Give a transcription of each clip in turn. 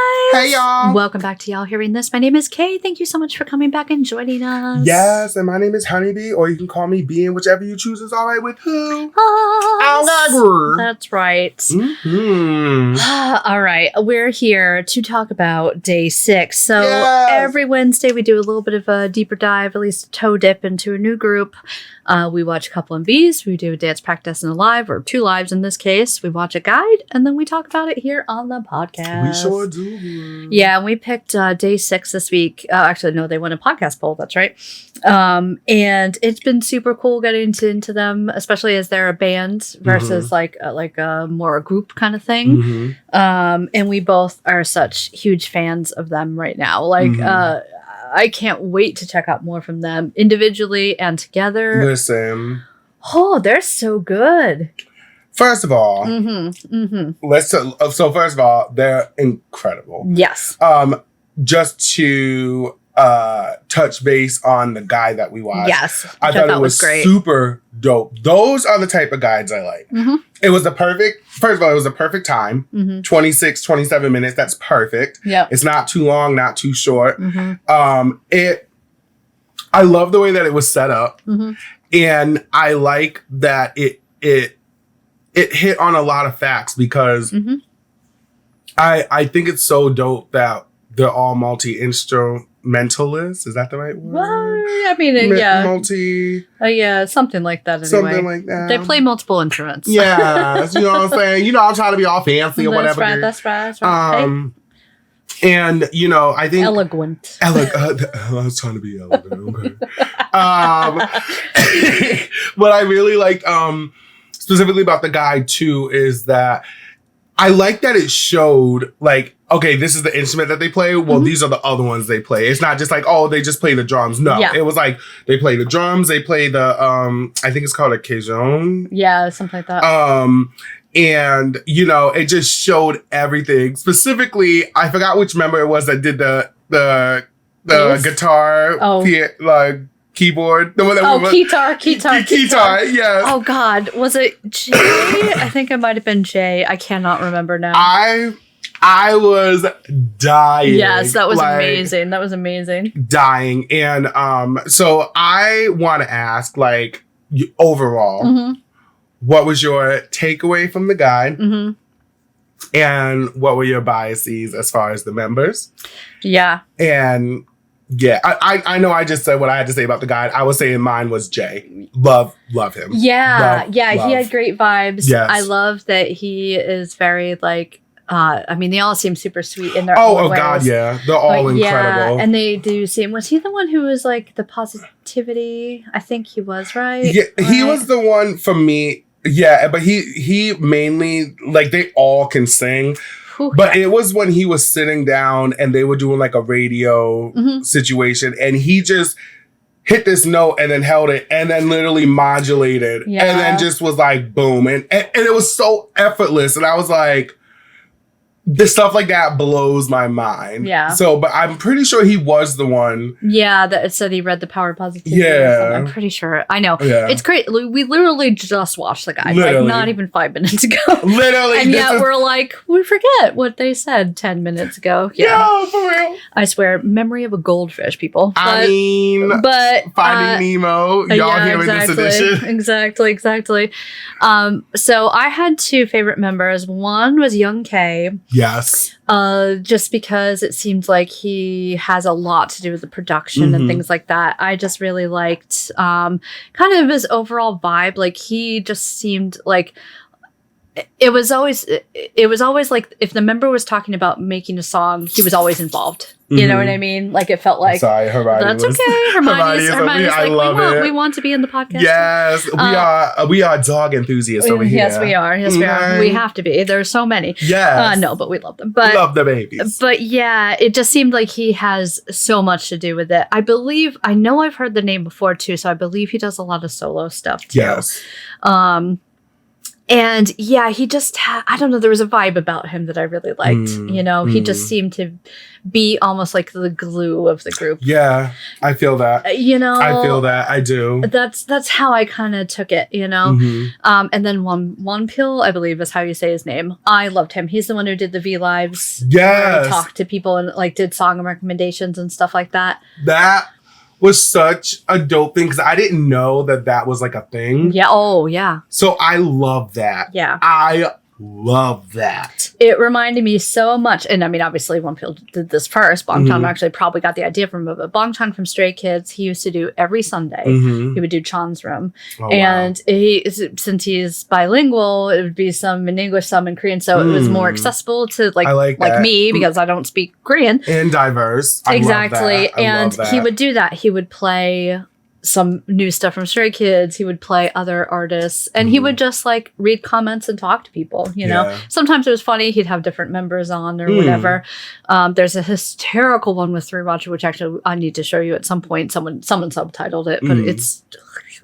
guys! Hey, y'all! Welcome back to Y'all Hearing This. My name is Kay. Thank you so much for coming back and joining us. Yes, and my name is Honeybee, or you can call me Bean, whichever you choose is all right with who? That's right. Mm-hmm. All right, we're here to talk about Day 6. So Yes. every Wednesday we do a little bit of a deeper dive, at least a toe dip into a new group. We watch a couple MVs, we do a dance practice and a live, or 2 lives in this case. We watch a guide, and then we talk about it here on the podcast. We sure do. Yeah, and we picked Day 6 this week. Actually, no, they won a podcast poll. That's right. And it's been super cool getting into them, especially as they're a band versus like a more a group kind of thing. Mm-hmm. And we both are such huge fans of them right now. Like, I can't wait to check out more from them individually and together. Listen. Oh, they're so good. First of all, so first of all, they're incredible. Yes. Just to touch base on the guide that we watched. Yes. I thought it was great. super dope. Those are the type of guides I like. It was first of all, it was the perfect time. 26, 27 minutes. That's perfect. Yeah. It's not too long, not too short. I love the way that it was set up. And I like that it hit on a lot of facts because I think it's so dope that they're all multi-instrumentalists. Is that the right word? Well, I mean, yeah. Yeah, Something like that anyway. something like that. They play multiple instruments. Yeah, you know what I'm saying? You know, I'm trying to be all fancy or whatever. That's right. Hey. And, you know, I think... Eloquent. I was trying to be elegant, okay. What I really liked, specifically about the guide, too, is that I like that it showed, like, okay, this is the instrument that they play. Well, these are the other ones they play. It's not just like, oh, they just play the drums. No, it was like they play the drums. They play the, I think it's called a cajon. Yeah, something like that. And, you know, it just showed everything. Specifically, I forgot which member it was that did the guitar, keyboard. The one that Keytar, yes. Oh, God. Was it Jay? I think it might have been Jay. I cannot remember now. I was dying. Yes, that was amazing. That was amazing. Dying. And so I want to ask, like, overall, what was your takeaway from the guide? And what were your biases as far as the members? Yeah. And yeah, I know I just said what I had to say about the guide. I was saying mine was Jay. Love him. Yeah. He had great vibes. Yes. I love that he is very like, I mean, they all seem super sweet in their own ways. God, yeah. They're all incredible. Yeah, and they do seem... Was he the one who was like the positivity? I think he was, right? Yeah, he was the one for me. Yeah, but he mainly... Like, they all can sing. But it was when he was sitting down and they were doing like a radio situation, and he just hit this note and then held it and then literally modulated and then just was like, boom. And it was so effortless. And I was like... This stuff like that blows my mind. Yeah. So, but I'm pretty sure he was the one. Yeah, that said he read The Power of Positivity. Yeah. I'm pretty sure. I know. Yeah. It's great. We literally just watched the guy, like not even 5 minutes ago. Literally. And yet we're like, we forget what they said 10 minutes ago. Yeah, for real. I swear, memory of a goldfish, people. But Finding Nemo, y'all hearing this edition. Exactly. So I had 2 favorite members. One was Young K. Yes. Just because it seemed like he has a lot to do with the production and things like that. I just really liked kind of his overall vibe. Like, he just seemed like it was always like if the member was talking about making a song, he was always involved. You know what I mean? Like, it felt like... Sorry, Hermione. That's okay. Hermione's like, we want to be in the podcast. Yes, we are dog enthusiasts over here. Yes, we are. Yes, we are. We have to be. There's so many. Yes. No, but we love them. But love the babies. But yeah, it just seemed like he has so much to do with it. I know I've heard the name before too, so I believe he does a lot of solo stuff too. Yes. And yeah, he just I don't know, there was a vibe about him that I really liked. He just seemed to be almost like the glue of the group. Yeah, I feel that. I feel that. I do. That's how I kind of took it, And then one Pill, I believe is how you say his name. I loved him. He's the one who did the V Lives. Yes. Where he talked to people and like did song recommendations and stuff like that. That was such a dope thing because I didn't know that was like a thing. Yeah. Oh, yeah. So I love that. Yeah. I love that. It reminded me so much, and I mean, obviously, One Pill did this first. Bangtan actually probably got the idea from it, but Bangtan from Stray Kids, he used to do every Sunday. He would do Chan's Room, and since he's bilingual, it would be some in English, some in Korean, so it was more accessible to like me because I don't speak Korean. And diverse. Exactly, and he would do that. He would play some new stuff from Stray Kids. He would play other artists, and he would just like read comments and talk to people. Sometimes it was funny. He'd have different members on or whatever. There's a hysterical one with 3ROCHA, which actually I need to show you at some point. Someone subtitled it, but it's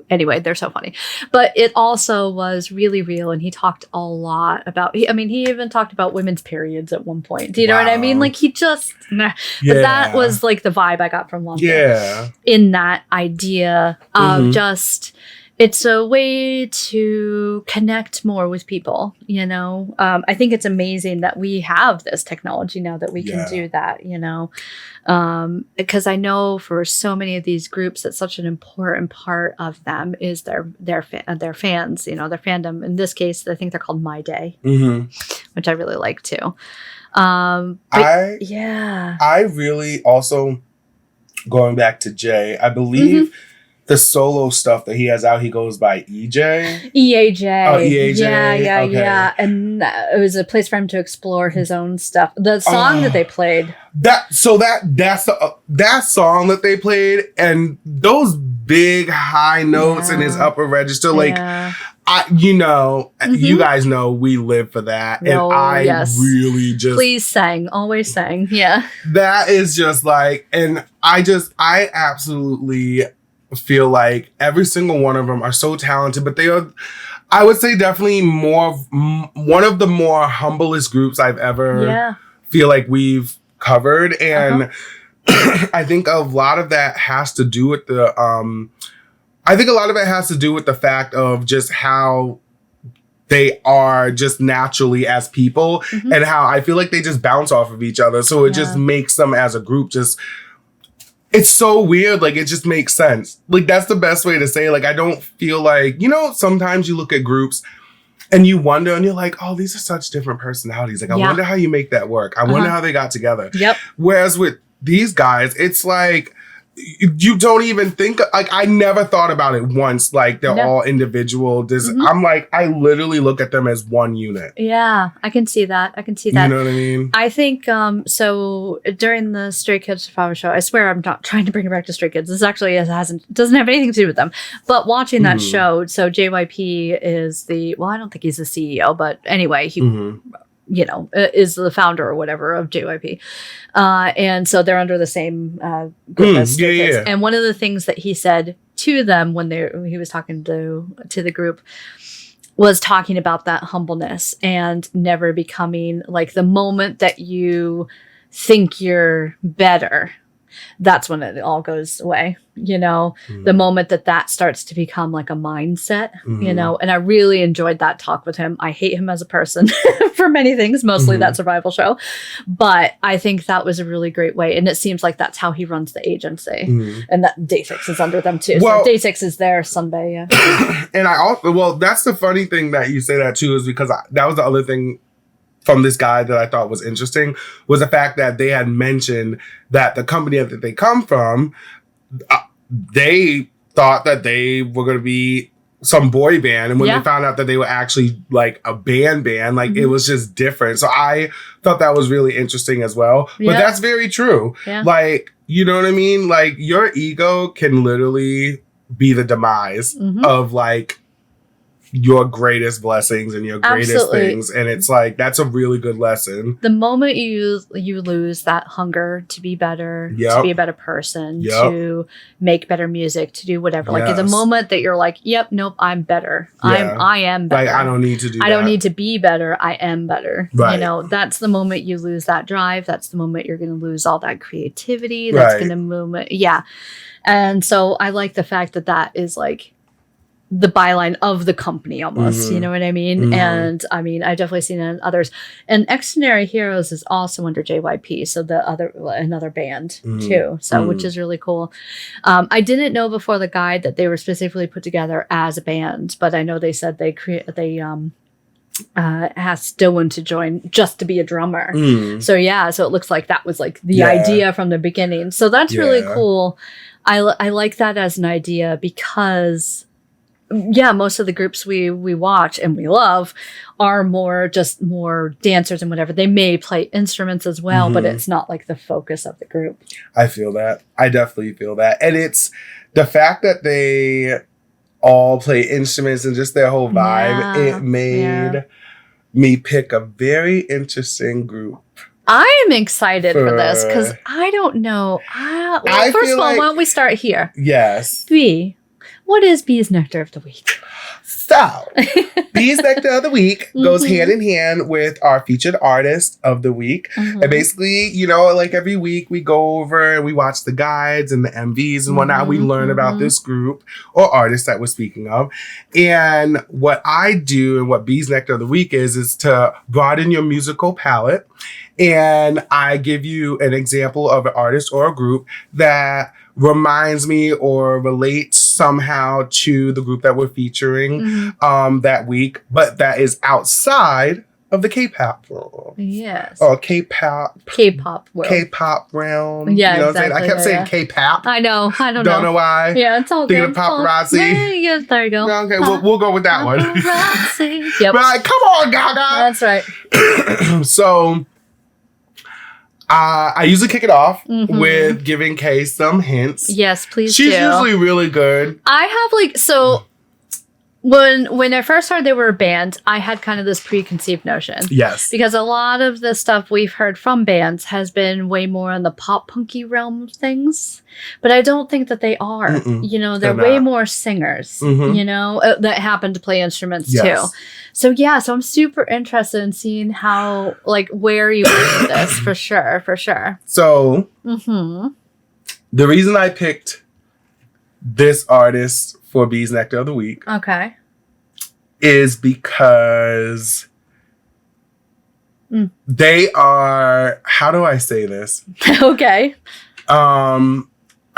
anyway. They're so funny. But it also was really real, and he talked a lot about. He even talked about women's periods at one point. Do you know what I mean? Like he just. But that was like the vibe I got from one. Yeah. In that idea of just, it's a way to connect more with people, I think it's amazing that we have this technology now that we can do that, because I know for so many of these groups that such an important part of them is their fans, their fandom. In this case, I think they're called My Day, which I really like too. I really also, going back to Jay, I believe the solo stuff that he has out, he goes by EJ. EAJ. Oh, EAJ. Yeah. And it was a place for him to explore his own stuff. The song that they played. That song that they played, and those big high notes in his upper register, you guys know we live for that. And really just... Please sang. Always sang. Yeah. That is just like... And I absolutely feel like every single one of them are so talented, but they are... I would say definitely one of the more humblest groups I've ever feel like we've covered. And I think a lot of that has to do with the... I think a lot of it has to do with the fact of just how they are just naturally as people and how I feel like they just bounce off of each other. So it just makes them as a group just, it's so weird. Like, it just makes sense. Like, that's the best way to say it. Like, I don't feel like, sometimes you look at groups and you wonder and you're like, oh, these are such different personalities. Like, I wonder how you make that work. I wonder how they got together. Yep. Whereas with these guys, it's like, you don't even think, like, I never thought about it once, like they're all individual. I'm like, I literally look at them as one unit. Yeah, I can see that. You know what I mean? I think, so during the Stray Kids Survivor show, I swear I'm not trying to bring it back to Stray Kids. This actually doesn't have anything to do with them. But watching that show, so JYP is I don't think he's the CEO, but anyway, he... is the founder or whatever of JYP. And so they're under the same group as Stray Kids. Yeah. And one of the things that he said to them when he was talking to the group was talking about that humbleness and never becoming like the moment that you think you're better. That's when it all goes away, the moment that starts to become like a mindset, and I really enjoyed that talk with him. I hate him as a person for many things, mostly that survival show, but I think that was a really great way. And it seems like that's how he runs the agency and that DAY6 is under them too. Well, so DAY6 is their Sunday. Yeah. And that's the funny thing that you say that too, is because that was the other thing from this guy that I thought was interesting, was the fact that they had mentioned that the company that they come from, they thought that they were going to be some boy band. And when they found out that they were actually like a band, like it was just different. So I thought that was really interesting as well. But that's very true. Yeah. Like, you know what I mean? Like, your ego can literally be the demise of like your greatest blessings and your greatest Absolutely. things. And it's like, that's a really good lesson. The moment you lose that hunger to be better, to be a better person, to make better music, to do whatever. Like, at the moment that you're like, yep, nope, I'm better. I am better. Like, I don't need to do that. I don't need to be better. I am better. Right. You know, that's the moment you lose that drive. That's the moment you're going to lose all that creativity. That's going to moment. Yeah. And so I like the fact that that is like the byline of the company almost, you know what I mean? And I mean, I've definitely seen it in others. And Extraordinary Heroes is also under JYP, so another band too, so which is really cool. I didn't know before the guide that they were specifically put together as a band, but I know they said they asked Dylan to join just to be a drummer. So it looks like that was like the idea from the beginning. So that's really cool. I like that as an idea because most of the groups we watch and we love are more dancers and whatever. They may play instruments as well, but it's not like the focus of the group. I feel that. I definitely feel that. And it's the fact that they all play instruments and just their whole vibe. It made me pick a very interesting group. I am excited for this because I don't know. First of all, why don't we start here? Yes. B. What is B's Nectar of the Week? So, B's Nectar of the Week goes hand in hand with our featured artist of the week. And basically, you know, like every week we go over and we watch the guides and the MVs and whatnot. We learn about this group or artist that we're speaking of. And what I do and what B's Nectar of the Week is to broaden your musical palette. And I give you an example of an artist or a group that reminds me or relates somehow to the group that we're featuring that week, but that is outside of the K-pop world. Yes. Or K-pop world. K-pop realm. Yeah, you know exactly. What I'm saying? I kept saying K-pop. I know. I don't know. Don't know why. Yeah, it's all Thinking good. of paparazzi. Yeah, there you go. Okay, we'll go with that one. Yep. Right, come on, Gaga. That's right. So, I usually kick it off with giving Kay some hints. Yes, please She's do. usually really good. I have when I first heard they were a band, I had kind of this preconceived notion. Yes. Because a lot of the stuff we've heard from bands has been way more in the pop punky realm of things. But I don't think that they are. You know, they're way more singers, you know, that happen to play instruments too. So so I'm super interested in seeing how, like, where you are with this, for sure. So, the reason I picked this artist for B's Nectar of the Week is because they are, how do I say this? I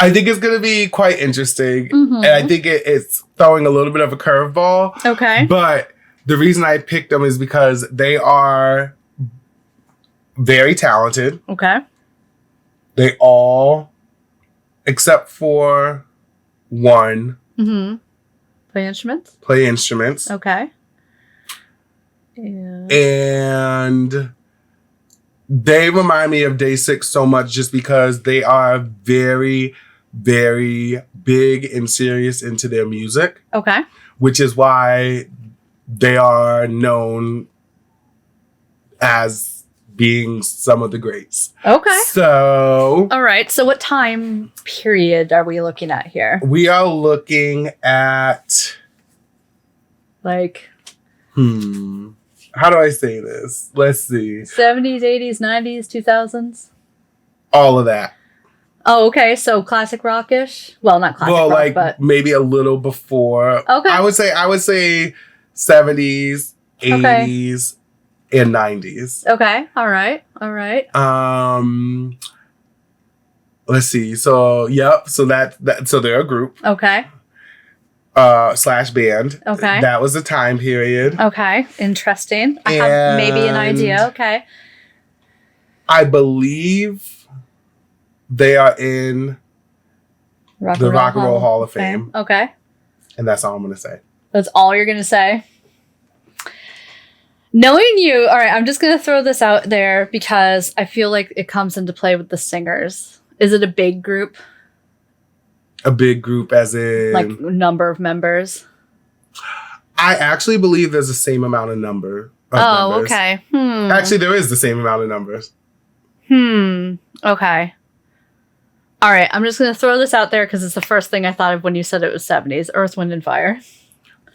think it's going to be quite interesting. And I think it's throwing a little bit of a curveball. But the reason I picked them is because they are very talented. They all, except for one, play instruments. And they remind me of DAY6 so much just because they are very, very big and serious into their music. Which is why they are known as being some of the greats. So, all right. So what time period are we looking at here? We are looking at, like, how do I say this? Let's see. 70s, 80s, 90s, 2000s? All of that. Oh, okay. So classic rockish? Well, not classic rock, like, but maybe a little before. I would say 70s, 80s, and 90s. All right. Let's see. So, so so they're a group. Slash band. That was the time period. Interesting. I have maybe an idea. I believe they are in the Rock and Roll Hall of Fame. And that's all I'm going to say. That's all you're going to say? Knowing you, all right, I'm just going to throw this out there because I feel like it comes into play with the singers. Is it a big group? A big group as in? Like, number of members? I actually believe there's the same amount of number of members. Okay. Actually, there is the same amount of numbers. Okay. All right. I'm just going to throw this out there because it's the first thing I thought of when you said it was 70s. Earth, Wind, and Fire.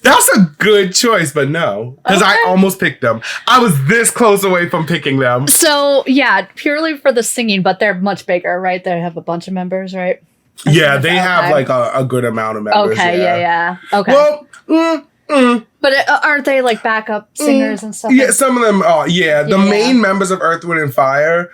That's a good choice, but no. Because I almost picked them. I was this close away from picking them. So, yeah, purely for the singing, but they're much bigger, right? They have a bunch of members, right? Yeah, they have like a good amount of members. Okay, yeah. Okay. Well, but aren't they like backup singers and stuff? Yeah, some of them are. Yeah, the main members of Earth, Wind, and Fire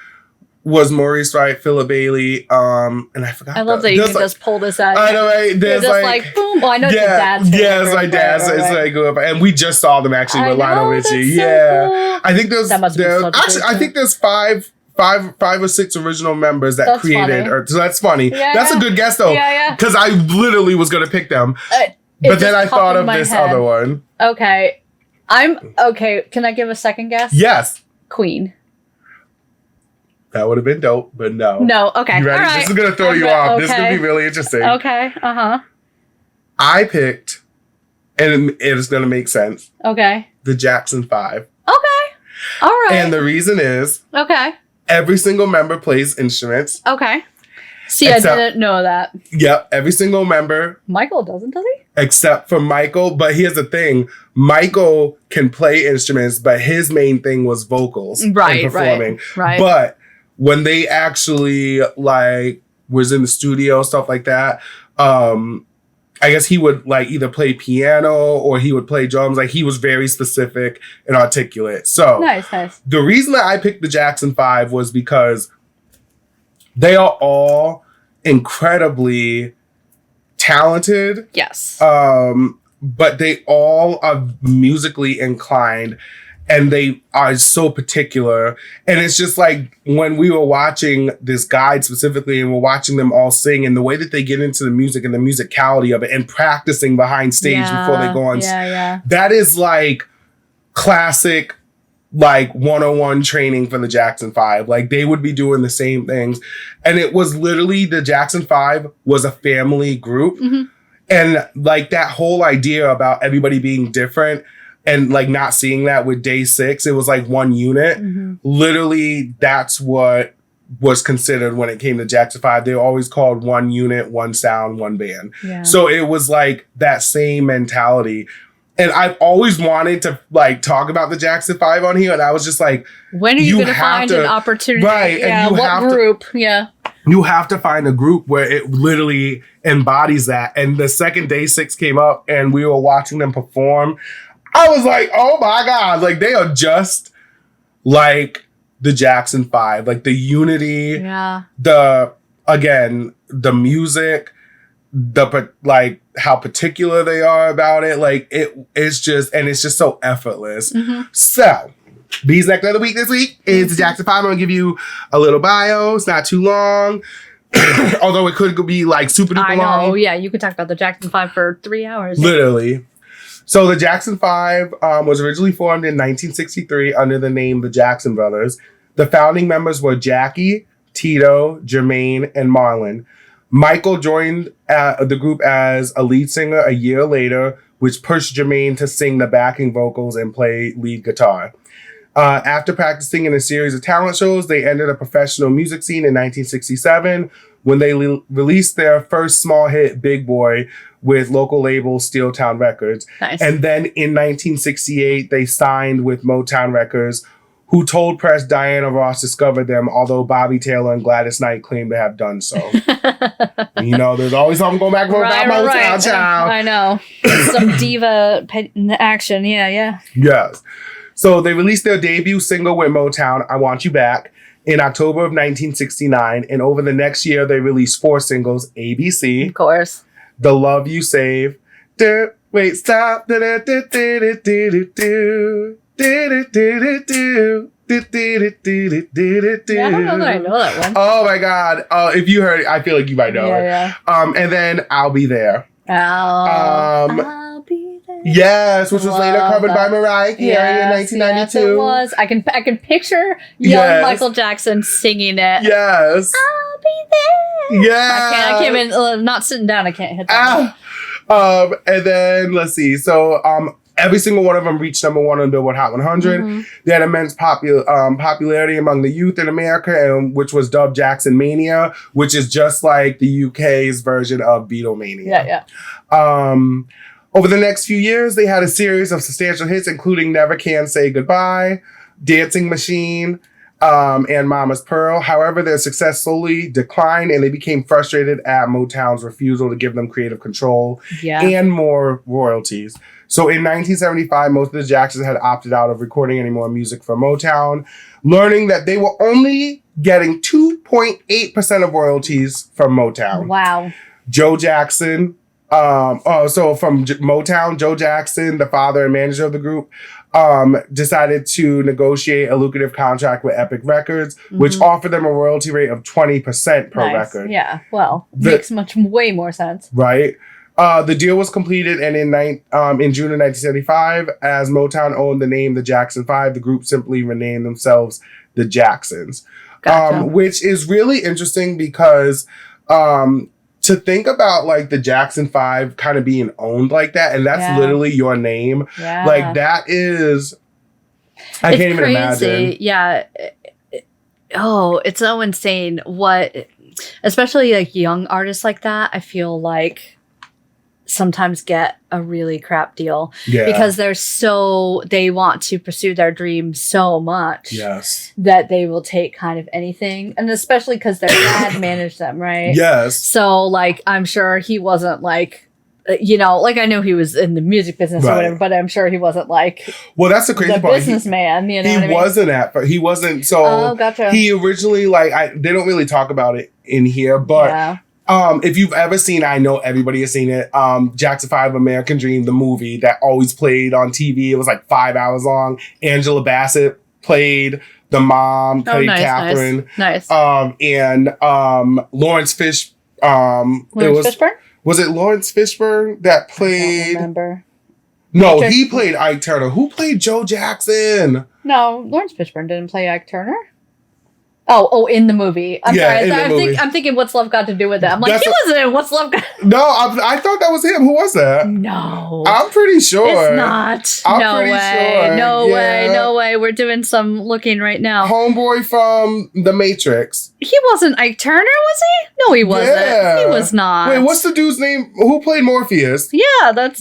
was Maurice Wright, Philip Bailey, and I forgot. I love that you can just pull this out. I know, right? There's like boom. Well, I know your dad's. Yeah, it's my dad's. It's like and we just saw them actually with Lionel Richie. So cool. I think there's actually I think there's five or six original members that created Earth. So that's funny. Yeah, that's a good guess though. Yeah. Because I literally was gonna pick them, but then I thought of this other one. Okay, okay. Can I give a second guess? Yes. Queen. That would have been dope, but no. No, okay. You ready? All right. This is going to throw you off. Okay. This is going to be really interesting. Okay, I picked, and it is going to make sense. Okay. The Jackson 5. Okay. All right. And the reason is... Okay. Every single member plays instruments. Okay. See, I didn't know that. Yep, every single member. Michael does he? Except for Michael. But here's the thing. Michael can play instruments, but his main thing was vocals. Right, and performing. Right. But... when they actually like was in the studio, stuff like that, I guess he would like either play piano or he would play drums. Like he was very specific and articulate. So nice. The reason that I picked the Jackson 5 was because they are all incredibly talented. Yes. But they all are musically inclined. And they are so particular. And it's just like when we were watching this guide specifically and we're watching them all sing and the way that they get into the music and the musicality of it and practicing behind stage before they go on. That is like classic, like 101 training for the Jackson 5. Like they would be doing the same things. And it was literally the Jackson 5 was a family group. Mm-hmm. And like that whole idea about everybody being different and like not seeing that with DAY6, it was like one unit. Mm-hmm. Literally, that's what was considered when it came to Jackson 5. They were always called one unit, one sound, one band. Yeah. So it was like that same mentality. And I've always wanted to like talk about the Jackson 5 on here. And I was just like, when are you going to find an opportunity? Right. Yeah. And what group? Yeah. You have to find a group where it literally embodies that. And the second DAY6 came up and we were watching them perform, I was like, oh my God, like they are just like the Jackson 5, like the unity, the music, like how particular they are about it. Like it's just so effortless. Mm-hmm. So B's Nectar of the Week this week is the Jackson 5. I'm going to give you a little bio. It's not too long. Although it could be like super duper long. I know, yeah. You could talk about the Jackson 5 for 3 hours. Literally. So the Jackson 5 was originally formed in 1963 under the name the Jackson Brothers. The founding members were Jackie, Tito, Jermaine, and Marlon. Michael joined the group as a lead singer a year later, which pushed Jermaine to sing the backing vocals and play lead guitar. After practicing in a series of talent shows, they entered a professional music scene in 1967 when they released their first small hit, Big Boy, with local label Steeltown Records. Nice. And then in 1968, they signed with Motown Records, who told press Diana Ross discovered them, although Bobby Taylor and Gladys Knight claimed to have done so. You know, there's always something going back and forth about Motown, child. I know. Some diva action. Yeah. Yes. So they released their debut single with Motown, I Want You Back, in October of 1969. And over the next year, they released 4 singles, ABC. Of course. The Love You Save. Wait, stop. Yeah, I don't know that I know that one. Oh my God. If you heard it, I feel like you might know it. Yeah. And then I'll Be There. I'll Be There. Yes, which was later covered by Mariah Carey in 1992. Yes, it was. I can picture young Michael Jackson singing it. Yes. I'll be there. Yeah. I can't even, not sitting down, I can't hit that. And then let's see. So Every single one of them reached number one on Billboard Hot 100. They had immense popularity among the youth in America, and which was dubbed Jackson Mania, which is just like the UK's version of Beatlemania. Over the next few years, they had a series of substantial hits, including Never Can Say Goodbye, Dancing Machine, and Mama's Pearl. However, their success slowly declined, and they became frustrated at Motown's refusal to give them creative control and more royalties. So in 1975, most of the Jacksons had opted out of recording any more music for Motown, learning that they were only getting 2.8% of royalties from Motown. Wow. Joe Jackson, so from Motown, Joe Jackson, the father and manager of the group, decided to negotiate a lucrative contract with Epic Records, which offered them a royalty rate of 20% per record. Yeah, well, makes way more sense. Right. The deal was completed, and in June of 1975, as Motown owned the name the Jackson 5, the group simply renamed themselves the Jacksons. Gotcha. Which is really interesting because to think about like the Jackson 5 kind of being owned like that, and that's literally your name. Yeah. Like that is, I can't even imagine. Yeah. It's so insane what, especially like young artists like that, I feel like sometimes get a really crap deal because they want to pursue their dream so much that they will take kind of anything, and especially because their dad managed them, right? So like I'm sure he wasn't like like I know he was in the music business or whatever, but I'm sure he wasn't like that's the crazy part. Businessman, he wasn't so gotcha. He originally they don't really talk about it in here, but if you've ever seen, I know everybody has seen it, Jackson 5 American Dream, the movie that always played on TV. It was like 5 hours long. Angela Bassett played the mom, played Catherine. Nice. And Lawrence Fishburne? Was it Lawrence Fishburne that played? I don't remember. No, he played Ike Turner. Who played Joe Jackson? No, Lawrence Fishburne didn't play Ike Turner. Oh, in the movie. I'm sorry. I'm thinking What's Love Got to Do with That? I'm like, he wasn't in What's Love Got to Do. No, I thought that was him. Who was that? No. I'm pretty sure. It's not. No way. No way. We're doing some looking right now. Homeboy from The Matrix. He wasn't Ike Turner, was he? No, he wasn't. Yeah. He was not. Wait, what's the dude's name? Who played Morpheus? That's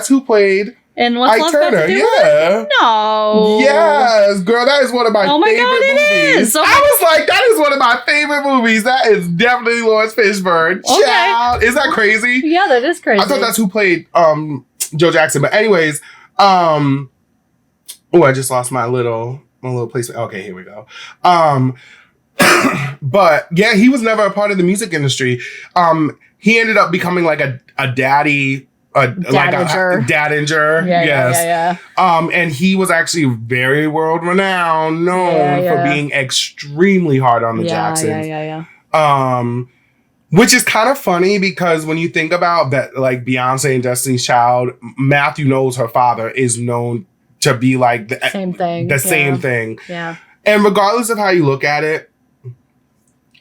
who played And What's Love Got to Do with It? No. Yes, girl, that is one of my favorite movies. Is. I was like, that is one of my favorite movies. That is definitely Lawrence Fishburne. Okay. Child. Is that crazy? Yeah, that is crazy. I thought that's who played Joe Jackson. But anyways, I just lost my little placement. Okay, here we go. But yeah, he was never a part of the music industry. He ended up becoming like a daddy. Dadinger. Yes. And he was actually very world renowned, known for being extremely hard on the Jacksons. Which is kind of funny because when you think about that, like Beyonce and Destiny's Child, Matthew Knowles, her father, is known to be like the same thing. Yeah. And regardless of how you look at it,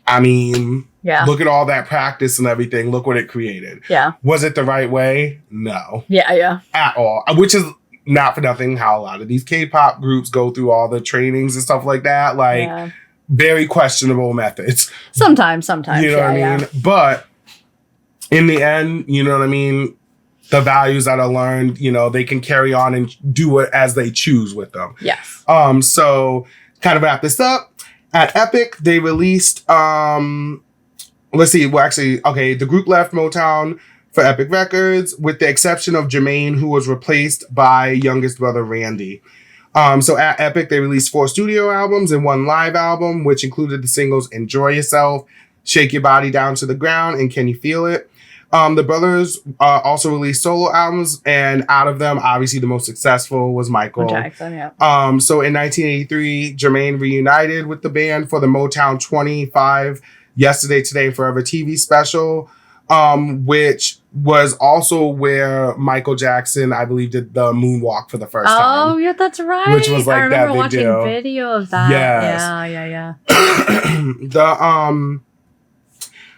I mean, look at all that practice and everything. Look what it created. Yeah. Was it the right way? No. Yeah. At all. Which is not for nothing how a lot of these K-pop groups go through all the trainings and stuff like that. Like, very questionable methods. Sometimes. You know what I mean? But in the end, you know what I mean? The values that are learned, they can carry on and do it as they choose with them. Yes. So, kind of wrap this up. At Epic, they released, the group left Motown for Epic Records, with the exception of Jermaine, who was replaced by youngest brother Randy. So at Epic, they released 4 studio albums and 1 live album, which included the singles Enjoy Yourself, Shake Your Body Down to the Ground, and Can You Feel It? The brothers also released solo albums, and out of them, obviously the most successful was Michael Jackson. Yeah. So in 1983, Jermaine reunited with the band for the Motown 25 Yesterday, Today, Forever TV special, which was also where Michael Jackson, I believe, did the moonwalk for the first time. Oh, yeah, that's right. Which was like I that remember big deal. watching video of that. Yes. Yeah.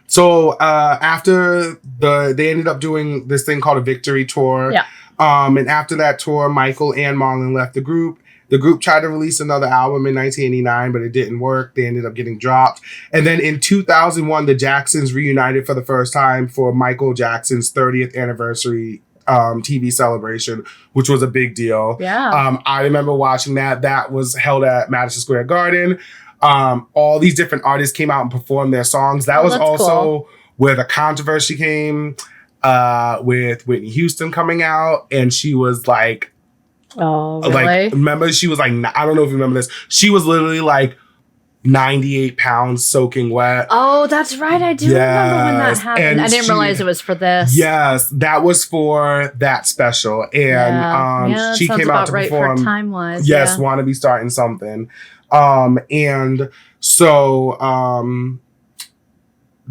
So after they ended up doing this thing called a victory tour. Yeah. And after that tour, Michael and Marlon left the group. The group tried to release another album in 1989, but it didn't work. They ended up getting dropped. And then in 2001, the Jacksons reunited for the first time for Michael Jackson's 30th anniversary TV celebration, which was a big deal. Yeah. I remember watching that. That was held at Madison Square Garden. All these different artists came out and performed their songs. That was also cool. Where the controversy came with Whitney Houston coming out. And she was like, oh, really? Like, remember, she was like, I don't know if you remember this. She was literally like 98 pounds soaking wet. Oh, that's right. I do remember when that happened. And I didn't realize it was for this. Yes, that was for that special. And she came out to perform. Time-wise. Yes, Want to Be Starting Something. And so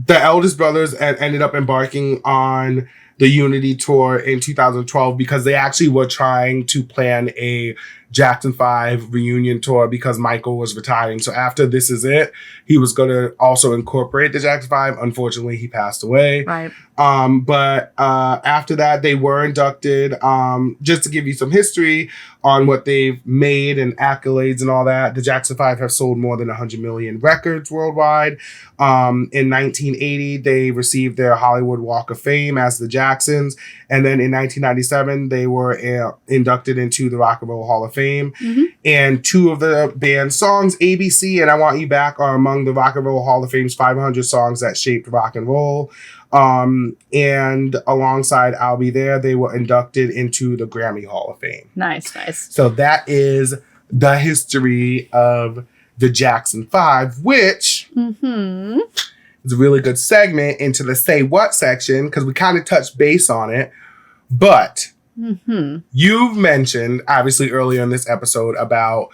the eldest brothers ended up embarking on the Unity tour in 2012 because they actually were trying to plan a Jackson 5 reunion tour because Michael was retiring. So after This Is It, he was going to also incorporate the Jackson 5. Unfortunately, he passed away. Right. But after that, they were inducted. Just to give you some history on what they've made and accolades and all that, the Jackson 5 have sold more than 100 million records worldwide. In 1980, they received their Hollywood Walk of Fame as the Jacksons. And then in 1997, they were inducted into the Rock and Roll Hall of Fame. Mm-hmm. And two of the band's songs, ABC and I Want You Back, are among the Rock and Roll Hall of Fame's 500 songs that shaped rock and roll. And alongside I'll Be There, they were inducted into the Grammy Hall of Fame. Nice. So that is the history of the Jackson 5, which is a really good segment into the Say What section because we kind of touched base on it. But you've mentioned, obviously, earlier in this episode about,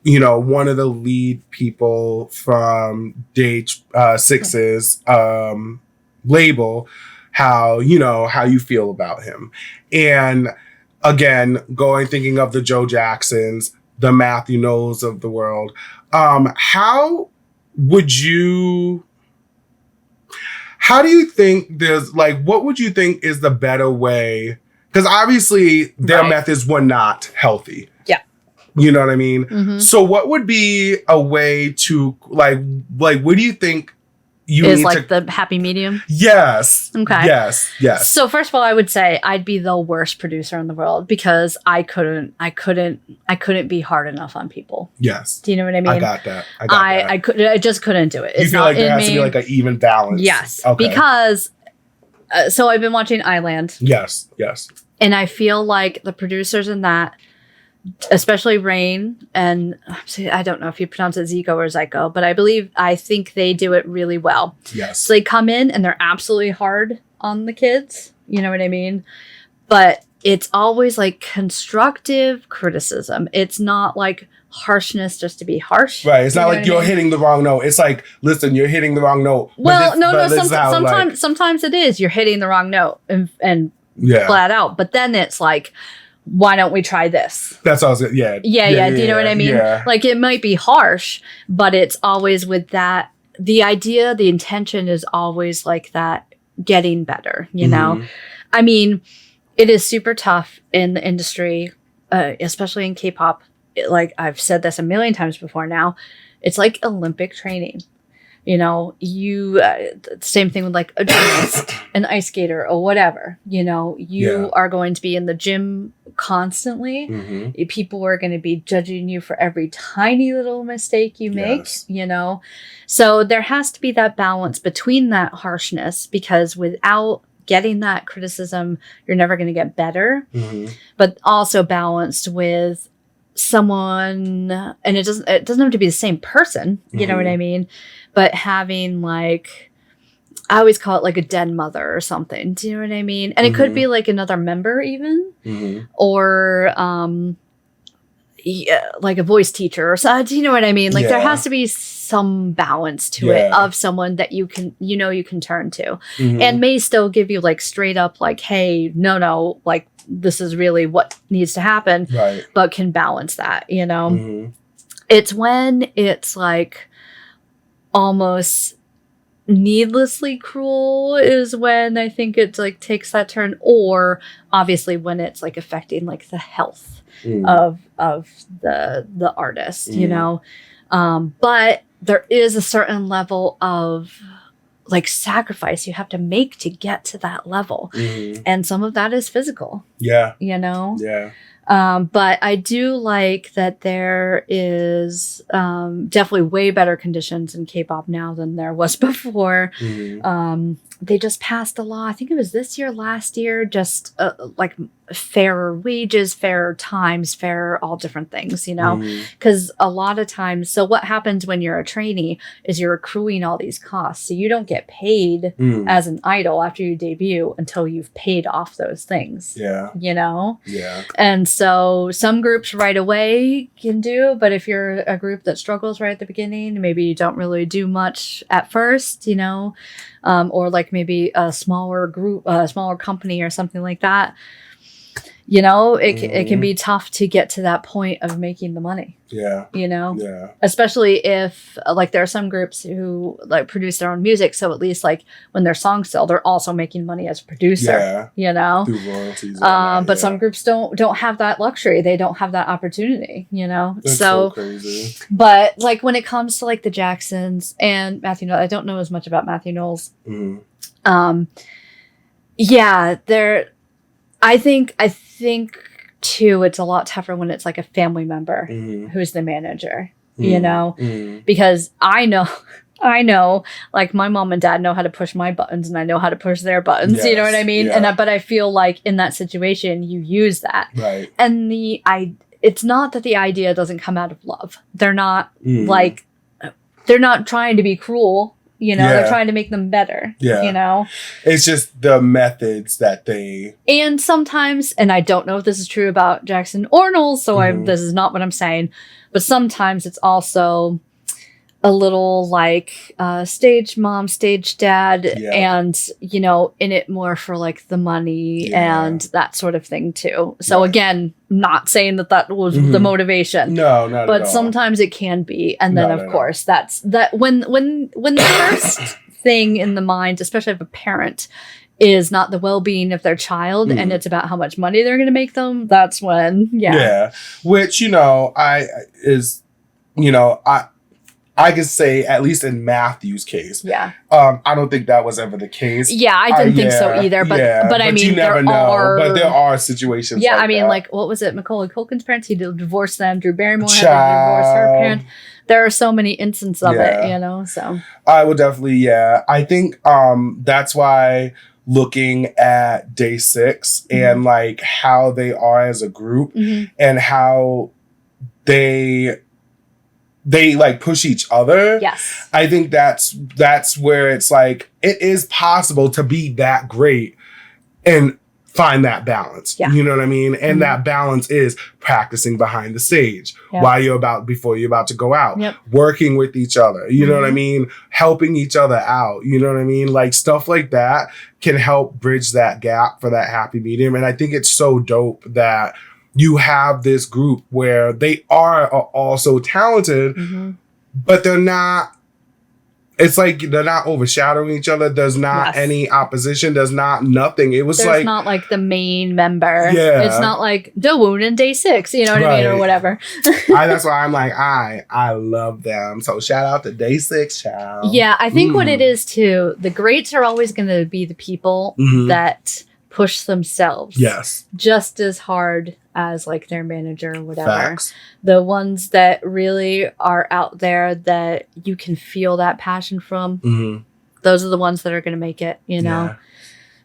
one of the lead people from DAY6's label, how you feel about him. And again, thinking of the Joe Jacksons, the Matthew Knowles of the world, how do you think what would you think is the better way? Because obviously their methods were not healthy. Yeah. You know what I mean? Mm-hmm. So what would be a way to what do you think is like the happy medium? Yes. Okay. Yes. So first of all, I would say I'd be the worst producer in the world because I couldn't be hard enough on people. Yes. Do you know what I mean? I got that. I just couldn't do it. You feel like there has to be like an even balance. Yes. Okay. Because so I've been watching Island. Yes. And I feel like the producers in that, especially Rain, and I don't know if you pronounce it Zico or Zyko, but I think they do it really well. Yes. So they come in and they're absolutely hard on the kids. You know what I mean? But it's always like constructive criticism. It's not like harshness just to be harsh. Right. It's not like you're hitting the wrong note. It's like, listen, you're hitting the wrong note. Well, sometimes it is. You're hitting the wrong note and flat out. But then it's like, why don't we try this? That's all. Yeah. Do you know what I mean? Yeah. Like it might be harsh, but it's always with that. The idea, the intention is always like that getting better, you know? I mean, it is super tough in the industry, especially in K-pop. Like I've said this a million times before now, it's like Olympic training. Same thing with like a gymnast, an ice skater or whatever, you are going to be in the gym constantly. People are going to be judging you for every tiny little mistake you make, So there has to be that balance between that harshness because without getting that criticism, you're never going to get better, but also balanced with someone, and it doesn't have to be the same person, you know what I mean? But having like, I always call it like a den mother or something. Do you know what I mean? And it could be like another member even, or like a voice teacher or something. Do you know what I mean? Like there has to be some balance to it of someone that you can turn to, and may still give you like straight up like, hey, no, like this is really what needs to happen, but can balance that, It's when it's like almost needlessly cruel is when I think it like takes that turn, or obviously when it's like affecting like the health of the artist, you know. But there is a certain level of like sacrifice you have to make to get to that level, and some of that is physical. Yeah, you know. Yeah. But I do like that there is definitely way better conditions in K-pop now than there was before. They just passed a law, I think it was this year, last year, just like fairer wages, fairer times, fairer all different things, you know? Because a lot of times, so what happens when you're a trainee is you're accruing all these costs. So you don't get paid as an idol after you debut until you've paid off those things. Yeah. You know? Yeah. And so some groups right away can do, but if you're a group that struggles right at the beginning, maybe you don't really do much at first, you know? Or like maybe a smaller group, a smaller company or something like that. You know, it can be tough to get to that point of making the money. Yeah. You know? Yeah. Especially if like there are some groups who like produce their own music. So at least like when their songs sell, they're also making money as a producer. Yeah. You know? Through royalties. But some groups don't have that luxury. They don't have that opportunity, you know? That's so crazy. But like when it comes to like the Jacksons and Matthew Knowles, I don't know as much about Matthew Knowles. Yeah, I think too, it's a lot tougher when it's like a family member who's the manager, you know, because I know, like my mom and dad know how to push my buttons and I know how to push their buttons. Yes, you know what I mean? Yeah. But I feel like in that situation, you use that. Right. And it's not that the idea doesn't come out of love. They're not like, they're not trying to be cruel. You know, they're trying to make them better. Yeah. You know? It's just the methods that they... And sometimes, and I don't know if this is true about Jackson or Knowles, so this is not what I'm saying, but sometimes it's also a little like stage mom, stage dad, and, you know, in it more for like the money and that sort of thing too. So again, not saying that was the motivation. No, not but at all. Sometimes it can be. And then of course that's when the first thing in the mind, especially of a parent, is not the well-being of their child and it's about how much money they're going to make them. That's when, which, you know, I could say, at least in Matthew's case. Yeah. I don't think that was ever the case. Yeah, I didn't think so either. But I mean, you never know. But there are situations. Yeah, like I mean, that. like, what was it? Macaulay Culkin's parents, he divorced them. Drew Barrymore had to divorce her parents. There are so many instances of it, you know, so. I would definitely, I think that's why looking at Day6 and like how they are as a group and how they like push each other. Yes. I think that's where it's like, it is possible to be that great and find that balance. Yeah. You know what I mean? And that balance is practicing behind the stage before you're about to go out, working with each other. You know what I mean? Helping each other out. You know what I mean? Like stuff like that can help bridge that gap for that happy medium. And I think it's so dope that you have this group where they are also talented, but they're not, it's like they're not overshadowing each other. There's not any opposition. There's not nothing. It was There's not like the main member. Yeah. It's not like Dawoon and Day6, you know what I mean? Or whatever. That's why I'm like, I love them. So shout out to Day6, child. Yeah, I think what it is too, the greats are always going to be the people that push themselves just as hard as like their manager or whatever. Facts. The ones that really are out there that you can feel that passion from, those are the ones that are going to make it, you know.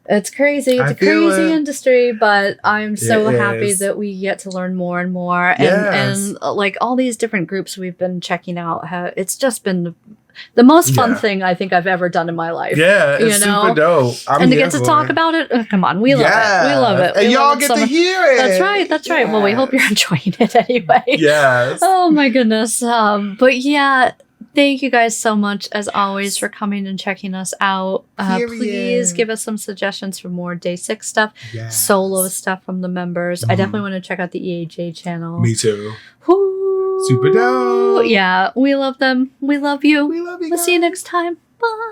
It's crazy. It's a crazy industry, but I'm so happy that we get to learn more and more. And like all these different groups we've been checking out, it's just been the most fun thing I think I've ever done in my life. Yeah, it's super dope. And to get to talk about it, come on, we love it. We love it. And y'all get to hear it. That's right. That's right. Well, we hope you're enjoying it anyway. Yes. Oh my goodness. But yeah, thank you guys so much, as always, for coming and checking us out. Please give us some suggestions for more Day6 stuff, solo stuff from the members. I definitely want to check out the EAJ channel. Me too. Woo. Super dope. Yeah, we love them. We love you. We love you. We'll see you next time. Bye.